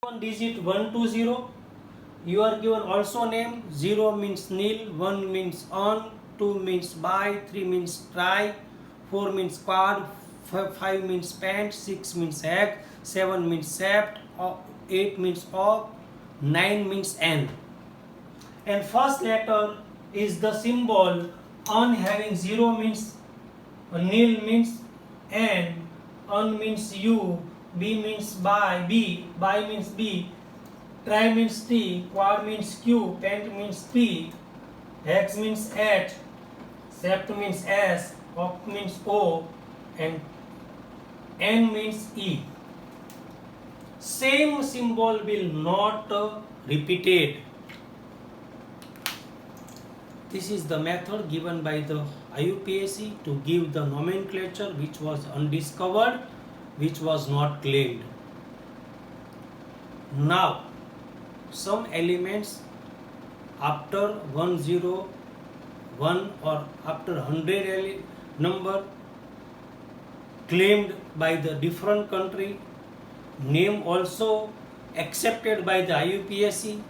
One digit 120. You are given also name. 0 means nil, 1 means on, 2 means by, 3 means try, 4 means quad, 5 means pant, 6 means egg, 7 means sept, 8 means of, 9 means n. And first letter is the symbol. On having 0 means nil means n, on means u, b means by, by means b, try means t, quad means q, pent means p, hex means h, sept means s, oct means o, and n means e. Same symbol will not repeated. This is the method given by the IUPAC to give the nomenclature which was undiscovered, which was not claimed. Now, some elements after 101 or after 100 number claimed by the different country, name also accepted by the IUPAC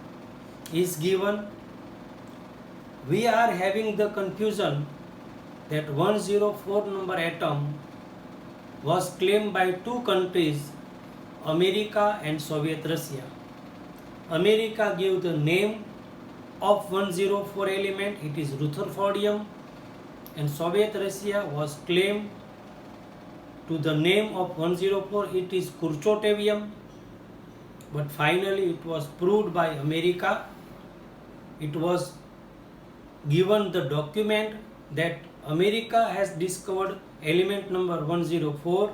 is given. We are having the confusion that 104 number atom was claimed by two countries, America and Soviet Russia. America gave the name of 104 element, it is Rutherfordium, and Soviet Russia was claimed to the name of 104, it is Kurchotavium, but finally it was proved by America. It was given the document that America has discovered element number 104,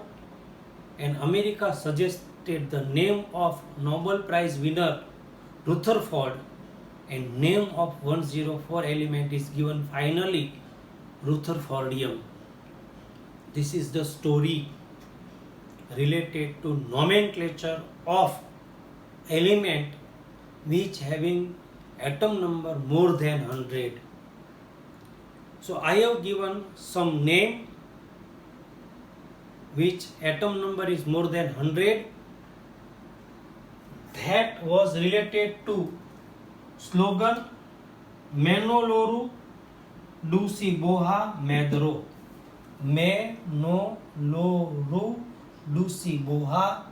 and America suggested the name of Nobel Prize winner Rutherford, and name of 104 element is given finally Rutherfordium. This is the story related to nomenclature of element which having atom number more than 100. So I have given some name which atom number is more than 100, that was related to slogan Menoloru Dusi Boha Medro. Menoloru Dusi Boha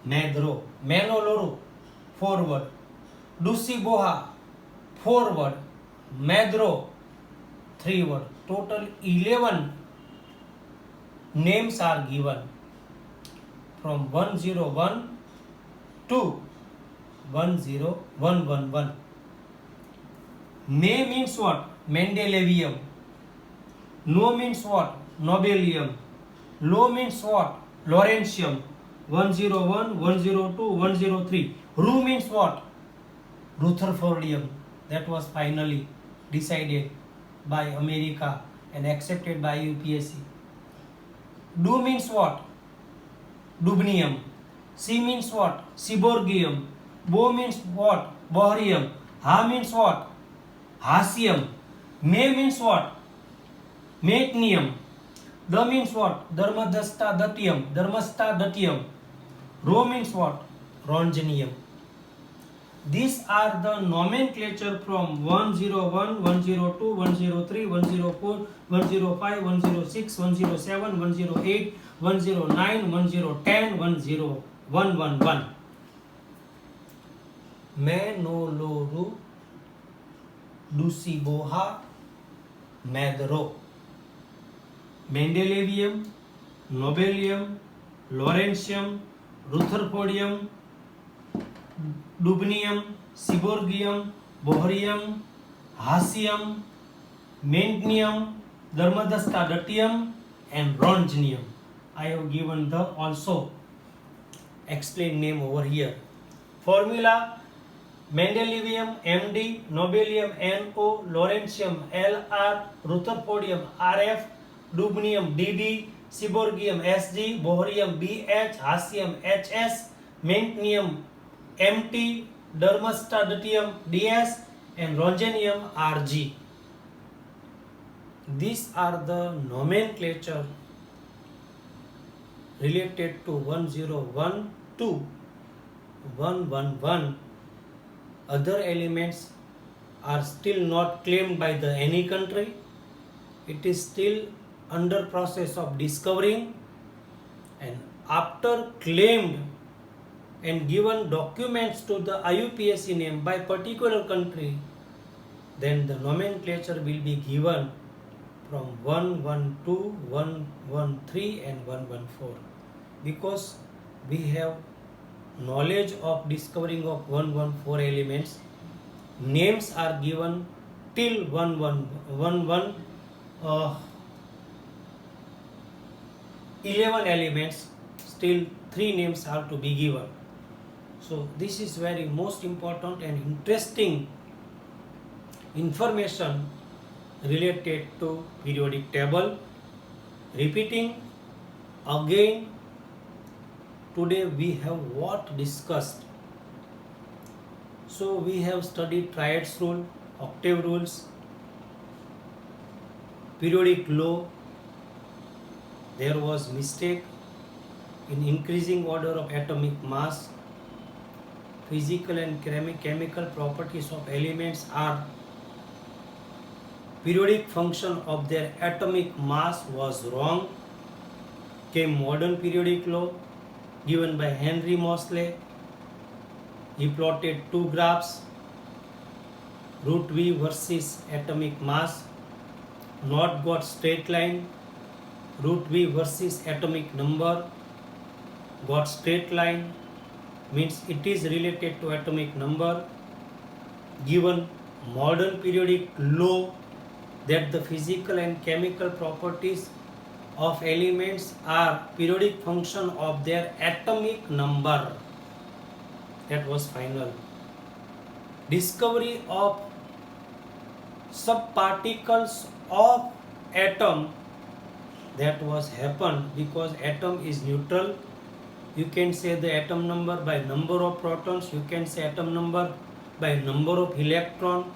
Medro. Menoloru, forward. Dusi Boha, forward. Medro, 3 word. Total 11 names are given from 101 to 10111. Me means what? Mendelevium. No means what? Nobelium. Lo means what? Lawrencium. 101, 102, 103. Ru means what? Rutherfordium. That was finally decided by America and accepted by UPSC. Du means what? Dubnium. C means what? Seaborgium. Bo means what? Bohrium. Ha means what? Hassium. Me means what? Metnium. The means what? Dharmadasta datium. Dharmasta datium. Ro means what? Rongenium. These are the nomenclature from 101, 102, 103, 104, 105, 106, 107, 108, 109, 1010, 10111. Menoloru Dusiboha Medro. Mendelevium, Nobelium, Lawrencium, Rutherfordium, Dubnium, Seaborgium, Bohrium, Hassium, Mentnium, Dharmadasta datium, and Rongenium. I have given the also explained name over here. Formula: Mendelevium Md, Nobelium No, Lawrencium Lr, Rutherfordium Rf, Dubnium Dd, Seaborgium Sg, Bohrium Bh, Hassium Hs, Mentnium Mt, Dharmastadatium DS, and Rongenium Rg. These are the nomenclature related to 101 to 111 other elements are still not claimed by the any country. It is still under process of discovering, and after claimed and given documents to the IUPAC name by particular country, then the nomenclature will be given from 112, 113 and 114. Because we have knowledge of discovering of 114 elements, names are given till 11 11 elements, still 3 names are to be given. So this is very most important and interesting information related to periodic table. Repeating again, today we have what discussed. So we have studied triads rule, octave rules, periodic law. There was mistake in increasing order of atomic mass. Physical and chemical properties of elements are periodic function of their atomic mass was wrong. Came modern periodic law given by Henry Moseley. He plotted two graphs, root V versus atomic mass. Not got straight line. Root V versus atomic number. Got straight line, means it is related to atomic number. Given modern periodic law that the physical and chemical properties of elements are periodic function of their atomic number. That was final. Discovery of subparticles of atom, that was happened because atom is neutral. You can say the atom number by number of protons, you can say atom number by number of electron.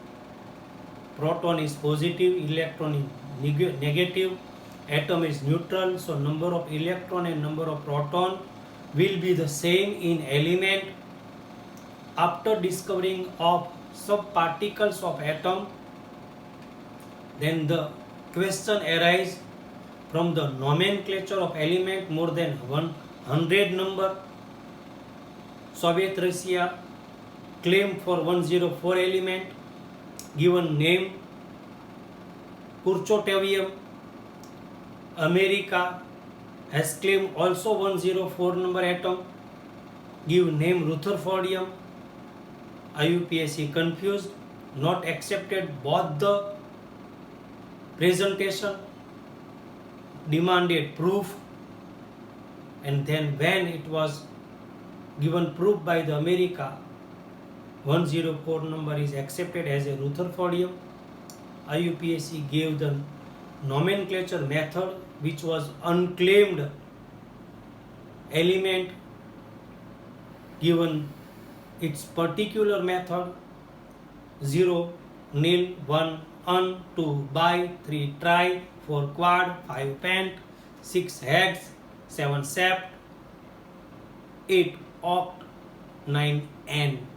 Proton is positive, electron is negative, atom is neutral, so number of electron and number of proton will be the same in element. After discovering of subparticles of atom, then the question arises from the nomenclature of element more than 100 number. Soviet Russia claimed for 104 element, given name Kurchotavium. America has claimed also 104 number atom, give name Rutherfordium. IUPAC confused, not accepted both the presentation, demanded proof, and then when it was given proof by the America, 104 number is accepted as a Rutherfordium. IUPAC gave the nomenclature method which was unclaimed element, given its particular method 0, nil, 1, un, 2, bi, 3, tri, 4, quad, 5, pent, 6, hex, 7, sept, 8, oct, 9, n.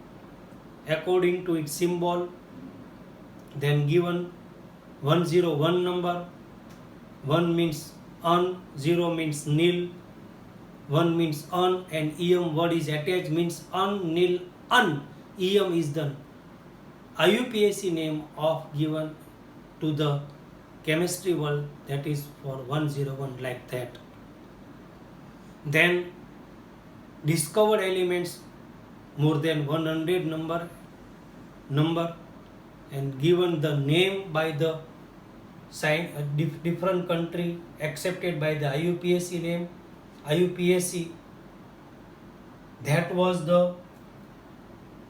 According to its symbol, then given 101 number. 1 means un, 0 means nil, 1 means un, and em word is attached, means un, nil, un. Em is the IUPAC name of given to the chemistry world, that is for 101, like that. Then discovered elements more than 100 number and given the name by the different country, accepted by the IUPAC name. IUPAC, that was the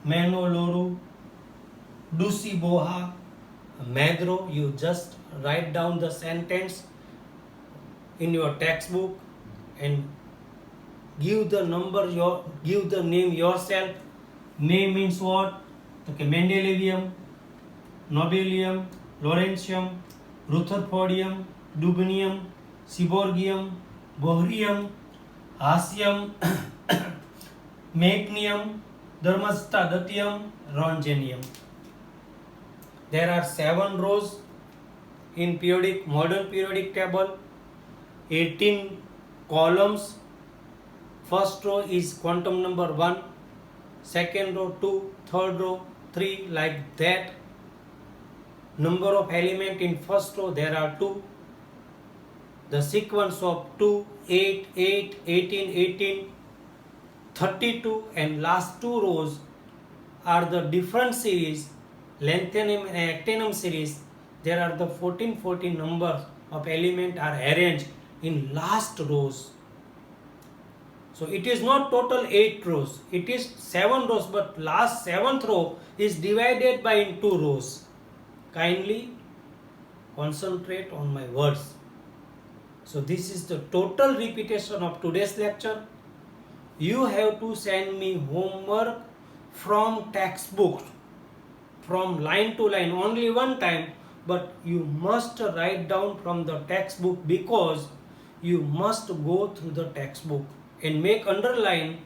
Manoloru, Dusiboha, Madro. You just write down the sentence in your textbook and give the number, give the name yourself. Name means what? Okay, Mendelevium, Nobelium, Lawrencium, Rutherfordium, Dubnium, Seaborgium, Bohrium, Hassium, Mecnium, Dharmastha Datyam Ronjanium. There are 7 rows in modern periodic table, 18 columns. First row is quantum number 1, second row 2, third row 3, like that. Number of element in first row there are 2. The sequence of 2, 8, 8, 18, 18, 32 and last 2 rows are the different series, lanthanum and actinium series. There are the 14 numbers of element are arranged in last rows. So it is not total 8 rows, it is 7 rows, but last 7th row is divided by 2 rows. Kindly concentrate on my words. So this is the total repetition of today's lecture. You have to send me homework from textbook, from line to line, only one time, but you must write down from the textbook, because you must go through the textbook and make underline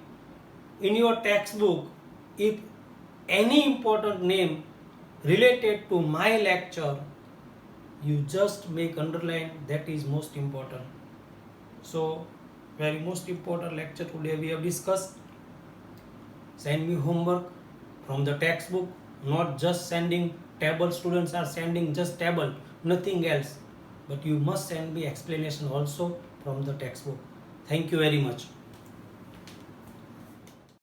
in your textbook. If any important name related to my lecture, you just make underline, that is most important. So very most important lecture today we have discussed. Send me homework from the textbook, not just sending table. Students are sending just table, nothing else, but you must send me explanation also from the textbook. Thank you very much.